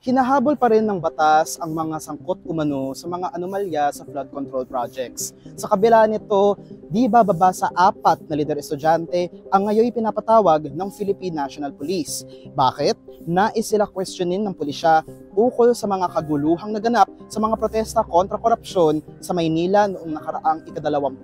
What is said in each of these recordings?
Hinahabol pa rin ng batas ang mga sangkot umano sa mga anomalya sa flood control projects. Sa kabila nito, di bababa sa 4 na lider estudyante ang ngayon pinapatawag ng Philippine National Police. Bakit? Nais sila questionin ng pulisya ukol sa mga kaguluhang naganap sa mga protesta kontra korupsyon sa Maynila noong nakaraang ika-21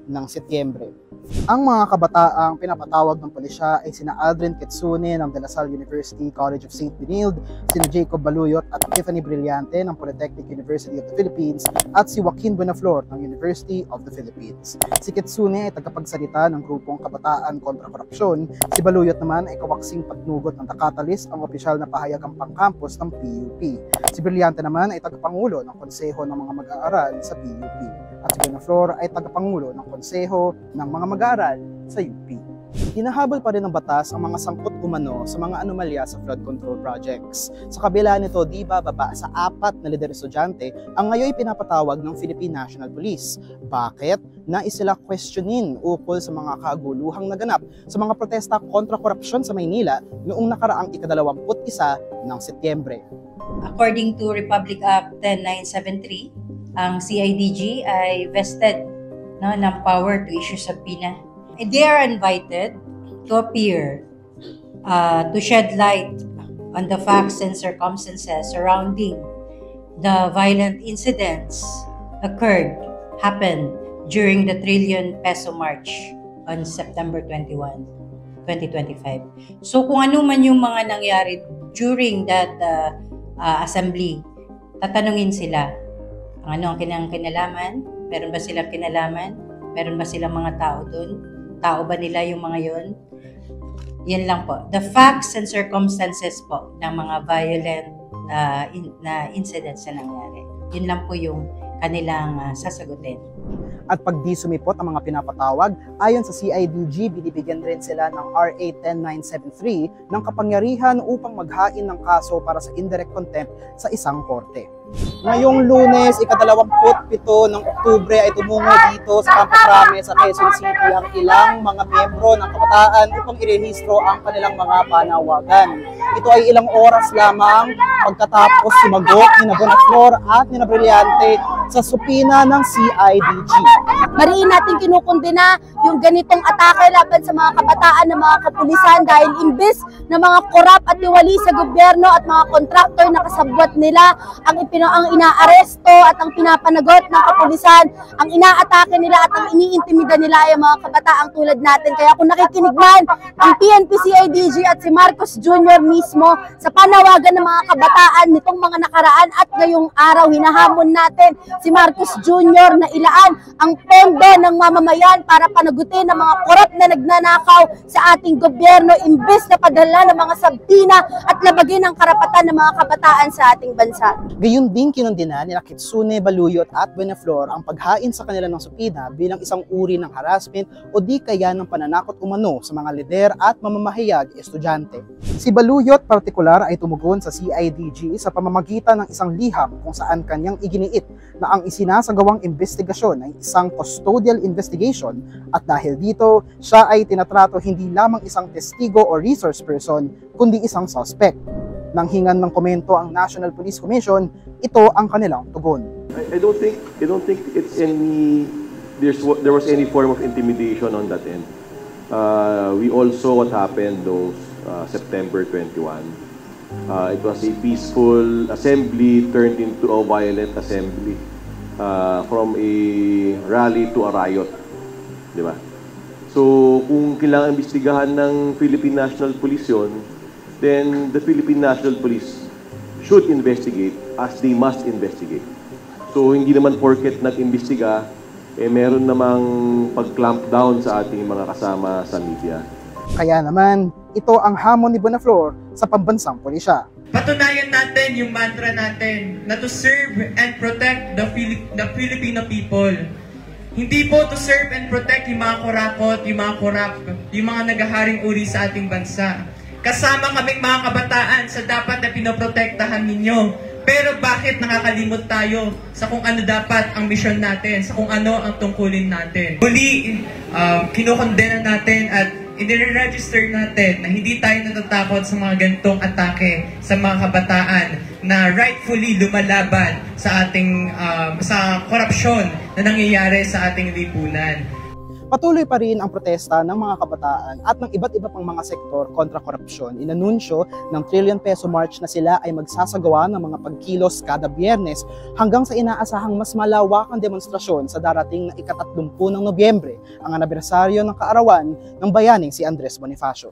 ng Setyembre. Ang mga kabataang pinapatawag ng pulisya ay sina Aldrin Quezone ng De La Salle University College of St. Benilde, sina Jacob Baluyot at Tiffany Brillante ng Polytechnic University of the Philippines at si Joaquin Buenaflor ng University of the Philippines. Si Quezone ay tagapagsalita ng grupong kabataan kontra korupsyon, si Baluyot naman ay kawaksing patnugot ng Dakatalis, ang opisyal na pahayagang pangkampus ng PUP. Si Brillante naman ay tagapangulo ng konseho ng mga mag-aaral sa PUP. At si Buenaflor ay tagapangulo ng konseho ng mga mag-aaral sa UP. Hinahabol pa rin ng batas ang mga sangkot umano sa mga anomalya sa flood control projects. Sa kabila nito, di bababa sa 4 na lider estudyante ang ngayon pinapatawag ng Philippine National Police. Bakit? Nais sila questionin ukol sa mga kaguluhang naganap sa mga protesta kontra korupsyon sa Maynila noong nakaraang ika-21 ng Setyembre. According to Republic Act 10973, ang CIDG ay vested ng power to issue subpoena. They are invited to appear to shed light on the facts and circumstances surrounding the violent incidents happened during the Trillion Peso March on September 21, 2025. So kung ano man yung mga nangyari during that assembly, tatanungin sila. Ano ang kinalaman? Meron ba silang kinalaman? Meron ba silang mga tao doon? Tao ba nila yung mga yon? Yan lang po. The facts and circumstances po ng mga violent na incidents na nangyari. Yun lang po yung kanilang sasagutin. At pag di sumipot ang mga pinapatawag, ayon sa CIDG, binibigyan rin sila ng RA 10973 ng kapangyarihan upang maghain ng kaso para sa indirect contempt sa isang korte. Ngayong Lunes, ika-27 ng Oktubre ay tumungo dito sa Campo Crame sa Quezon City ang ilang mga miyembro ng kabataan upang irehistro ang kanilang mga panawagan. Ito ay ilang oras lamang pagkatapos sumagot ni Buenaflor at ni Brillante sa supina ng CIDG. Mariin natin kinukundina yung ganitong atake laban sa mga kabataan ng mga kapulisan dahil imbes na mga korap at tiwali sa gobyerno at mga kontraktor na kasabwat nila ang inaaresto at ang pinapanagot ng kapulisan, ang inaatake nila at ang iniintimida nila ay mga kabataang tulad natin. Kaya kung nakikinig man ang PNP CIDG at si Marcos Jr. mismo sa panawagan ng mga kabataan nitong mga nakaraan at ngayong araw, hinahamon natin si Marcos Jr. na ilaan ang pondo ng mamamayan para panagutin ang mga korap na nagnanakaw sa ating gobyerno imbes na padala ng mga sabtina at labagin ang karapatan ng mga kabataan sa ating bansa. Gayun din kinundina nila Quezone, Baluyot at Buenaflor ang paghain sa kanila ng supina bilang isang uri ng harassment o di kaya ng pananakot umano sa mga lider at mamamahayag estudyante. Si Baluyot partikular ay tumugon sa CIDG sa pamamagitan ng isang liham kung saan kanyang iginiit na ang isinasagawang investigasyon ay isang custodial investigation at dahil dito, siya ay tinatrato hindi lamang isang testigo o resource person kundi isang suspect. Nang hingan ng komento ang National Police Commission, ito ang kanilang tugon. I don't think there was any form of intimidation on that end. We all saw what happened those September 21. It was a peaceful assembly turned into a violent assembly, from a rally to a riot, di ba? So kung kailangan imbestigahan ng Philippine National Police yun, then the Philippine National Police should investigate as they must investigate. So hindi naman porket nag-imbestiga, meron namang pag-clamp down sa ating mga kasama sa media. Kaya naman, ito ang hamon ni Buenaflor sa pambansang pulisya. Patunayan natin yung mantra natin na to serve and protect the Filipino people. Hindi po to serve and protect yung mga kurakot, yung mga korap, yung mga nagaharing uri sa ating bansa. Kasama kaming mga kabataan sa dapat na pinoprotektahan ninyo. Pero bakit nakakalimot tayo sa kung ano dapat ang misyon natin, sa kung ano ang tungkulin natin? Muli, kinukondena natin at i-register natin na hindi tayo natatakot sa mga ganitong atake sa mga kabataan na rightfully lumalaban sa ating sa korupsyon na nangyayari sa ating lipunan. Patuloy pa rin ang protesta ng mga kabataan at ng iba't iba pang mga sektor kontra korupsyon. Inanunsyo ng Trillion Peso March na sila ay magsasagawa ng mga pagkilos kada Biyernes hanggang sa inaasahang mas malawakang demonstrasyon sa darating na ika-30 ng Nobyembre, ang anibersaryo ng kaarawan ng bayaning si Andres Bonifacio.